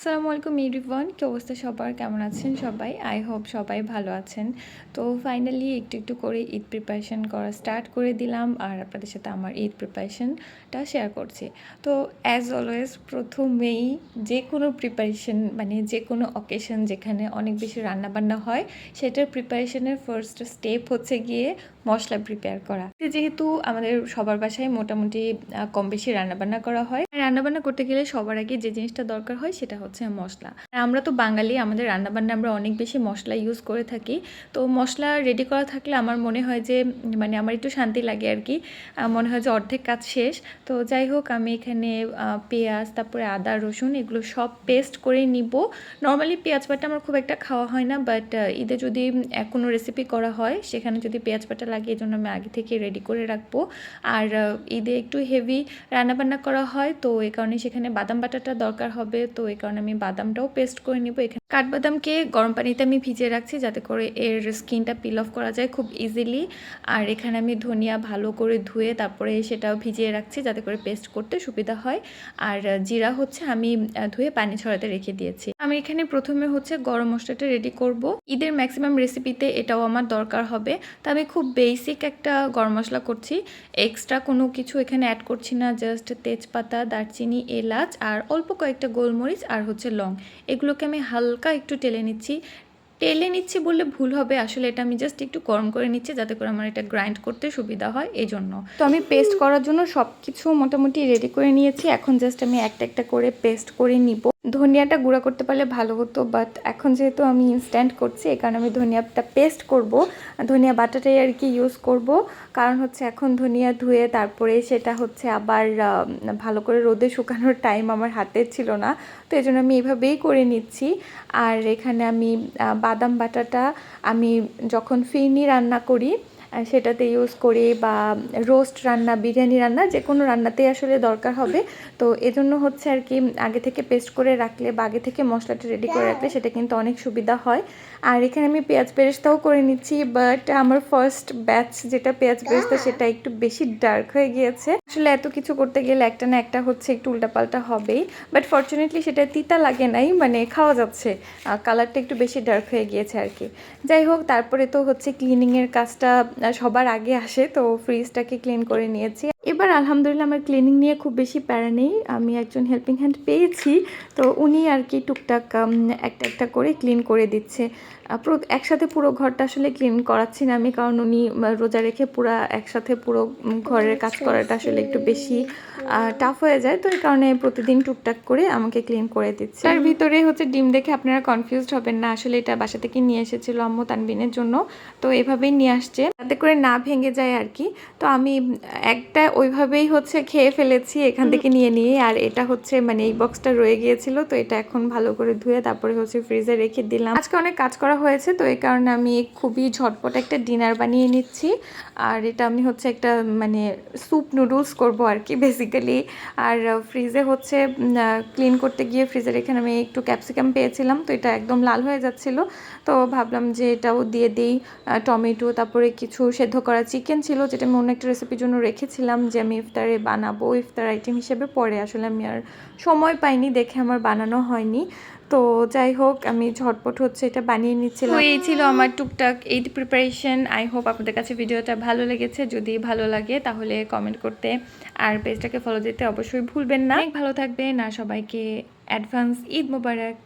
আসসালামু আলাইকুম এভরিওয়ান, কি অবস্থা সবার? কেমন আছেন সবাই? আই হোপ সবাই ভালো আছেন। তো ফাইনালি একটু একটু করে ঈদ প্রিপারেশন করা স্টার্ট করে দিলাম আর আপনাদের সাথে আমার ঈদ প্রিপারেশনটা শেয়ার করছি। তো অ্যাজ অলওয়েজ প্রথমেই যে কোনো প্রিপারেশন মানে যে কোনো অকেশন যেখানে অনেক বেশি রান্নাবান্না হয় সেটার প্রিপারেশনের ফার্স্ট স্টেপ হচ্ছে গিয়ে মশলা প্রিপেয়ার করা। যেহেতু আমাদের সবার বাসায় মোটামুটি কম বেশি রান্নাবান্না করা হয়, রান্নাবান্না করতে গেলে সবার আগে যে জিনিসটা দরকার হয় সেটা হচ্ছে মশলা। আর আমরা তো বাঙালি, আমাদের রান্নাবান্না আমরা অনেক বেশি মশলা ইউজ করে থাকি। তো মশলা রেডি করা থাকলে আমার মনে হয় যে মানে আমার একটু শান্তি লাগে আর কি। মনে হয় যে অর্ধেক কাজ শেষ। তো যাই হোক, আমি এখানে পেঁয়াজ, তারপরে আদা, রসুন এগুলো সব পেস্ট করে নিব। নর্মালি পেঁয়াজ বাটা আমার খুব একটা খাওয়া হয় না, বাট ঈদে যদি কোনো রেসিপি করা হয় সেখানে যদি পেঁয়াজ বাটা লাগে, এই জন্য আমি আগে থেকে রেডি করে রাখবো। আর ঈদে একটু হেভি রান্নাবান্না করা হয়, তো এই কারণে সেখানে বাদাম বাটাটা দরকার হবে। তো এই কারণে আমি বাদামটাও পেস্ট করে নিব। এখানে কাঠবাদামকে গরম পানিতে আমি ভিজিয়ে রাখছি যাতে করে এর স্কিনটা পিল অফ করা যায় খুব ইজিলি। আর এখানে আমি ধনিয়া ভালো করে ধুয়ে তারপরে সেটাও ভিজিয়ে রাখছি যাতে করে পেস্ট করতে সুবিধা হয়। আর জিরা হচ্ছে আমি ধুয়ে পানি ছড়াতে রেখে দিয়েছি। আমি এখানে প্রথমে হচ্ছে গরম মশলাটা রেডি করব। ঈদের ম্যাক্সিমাম রেসিপিতে এটাও আমার দরকার হবে। তো আমি খুব বেসিক একটা গরম মশলা করছি, এক্সট্রা কোনো কিছু এখানে অ্যাড করছি না। জাস্ট তেজপাতা, দারচিনি, এলাচ আর অল্প কয়েকটা গোলমরিচ আর হচ্ছে লং, এগুলোকে আমি হালকা একটু টেলে নিচ্ছি বললে ভুল হবে, আসলে এটা আমি জাস্ট একটু গরম করে নিচ্ছি যাতে করে আমার এটা গ্রাইন্ড করতে সুবিধা হয় এই জন্য। তো আমি পেস্ট করার জন্য সব কিছু মোটামুটি রেডি করে নিয়েছি। এখন জাস্ট আমি একটা একটা করে পেস্ট করে নিব। ধনিয়াটা গুঁড়া করতে পারলে ভালো হতো, বাট এখন যেহেতু আমি ইনস্ট্যান্ট করছি এই কারণে আমি ধনিয়াটা পেস্ট করব, ধনিয়া বাটাটাই আর কি ইউজ করব। কারণ হচ্ছে এখন ধনিয়া ধুয়ে তারপরে সেটা হচ্ছে আবার ভালো করে রোদে শুকানোর টাইম আমার হাতে ছিল না, তো এই জন্য আমি এভাবেই করে নিচ্ছি। আর এখানে আমি বাদাম বাটাটা আমি যখন ফিরনি রান্না করি সেটাতে ইউজ করি, বা রোস্ট রান্না, বিরিয়ানি রান্না, যে কোনো রান্নাতেই আসলে দরকার হবে। তো এজন্য হচ্ছে আর কি আগে থেকে পেস্ট করে রাখলে বা আগে থেকে মশলাটা রেডি করে রাখলে সেটা কিন্তু অনেক সুবিধা হয়। আর এখানে আমি পেঁয়াজ বেরেস্তাও করে নিচ্ছি, বাট আমার ফার্স্ট ব্যাচ যেটা পেঁয়াজ বেরেস্তা সেটা একটু বেশি ডার্ক হয়ে গিয়েছে। আসলে এত কিছু করতে গেলে একটা না একটা হচ্ছে একটু উল্টাপাল্টা হবেই, বাট ফর্চুনেটলি সেটা তিতা লাগে নাই, মানে খাওয়া যাচ্ছে। কালারটা একটু বেশি ডার্ক হয়ে গিয়েছে আর কি। যাই হোক, তারপরে তো হচ্ছে ক্লিনিংয়ের কাজটা সবার আগে আসে, তো ফ্রিজটাকে ক্লিন করে নিয়েছি। এবার আলহামদুলিল্লাহ আমার ক্লিনিং নিয়ে খুব বেশি প্যারা নেই, আমি একজন হেল্পিং হ্যান্ড পেয়েছি। তো উনি আর কি টুকটাক একটা একটা করে ক্লিন করে দিচ্ছে। একসাথে পুরো ঘরটা আসলে ক্লিন করাচ্ছি না আমি, কারণ উনি রোজা রেখে পুরো একসাথে পুরো ঘরের কাজ করাটা আসলে একটু বেশি টাফ হয়ে যায়। তো এই কারণে প্রতিদিন টুকটাক করে আমাকে ক্লিন করে দিচ্ছে। তার ভিতরে হচ্ছে ডিম দেখে আপনারা কনফিউজড হবেন না, আসলে এটা বাসা থেকে নিয়ে এসেছিল আম্মু তানবিনের জন্য। তো এভাবেই নিয়ে আসছে যাতে করে না ভেঙে যায় আর কি। তো আমি একটা ওইভাবেই হচ্ছে খেয়ে ফেলেছি এখান থেকে নিয়ে। আর এটা হচ্ছে মানে এই বক্সটা রয়ে গিয়েছিল, তো এটা এখন ভালো করে ধুয়ে তারপরে হচ্ছে ফ্রিজে রেখে দিলাম। আজকে অনেক কাজ করা হয়েছে, তো এই কারণে আমি খুবই ঝটপট একটা ডিনার বানিয়ে নিচ্ছি। আর এটা আমি হচ্ছে একটা মানে স্যুপ নুডলস করব আর কি বেসিক্যালি। আর ফ্রিজে হচ্ছে ক্লিন করতে গিয়ে ফ্রিজের এখানে আমি একটু ক্যাপসিকাম পেয়েছিলাম, তো এটা একদম লাল হয়ে যাচ্ছিল। তো ভাবলাম যে এটাও দিয়ে দিই, টমেটো, তারপরে কিছু সেদ্ধ করা চিকেন ছিল যেটা আমি অন্য একটা রেসিপির জন্য রেখেছিলাম যে আমি ইফতারে বানাবো, ইফতার আইটেম হিসেবে। পরে আসলে আমি আর সময় পাইনি দেখে আমার বানানো হয়নি। তো যাই হোক, আমি ঝটপট হচ্ছে এটা বানিয়ে নিচ্ছিলাম। তো এই ছিল আমার টুকটাক ঈদ প্রিপারেশন। আই হোপ আপনাদের কাছে ভিডিওটা ভালো লেগেছে। যদি ভালো লাগে তাহলে কমেন্ট করতে আর পেজটাকে ফলো দিতে অবশ্যই ভুলবেন না। অনেক ভালো থাকবেন আর সবাইকে অ্যাডভান্স ঈদ মোবারক।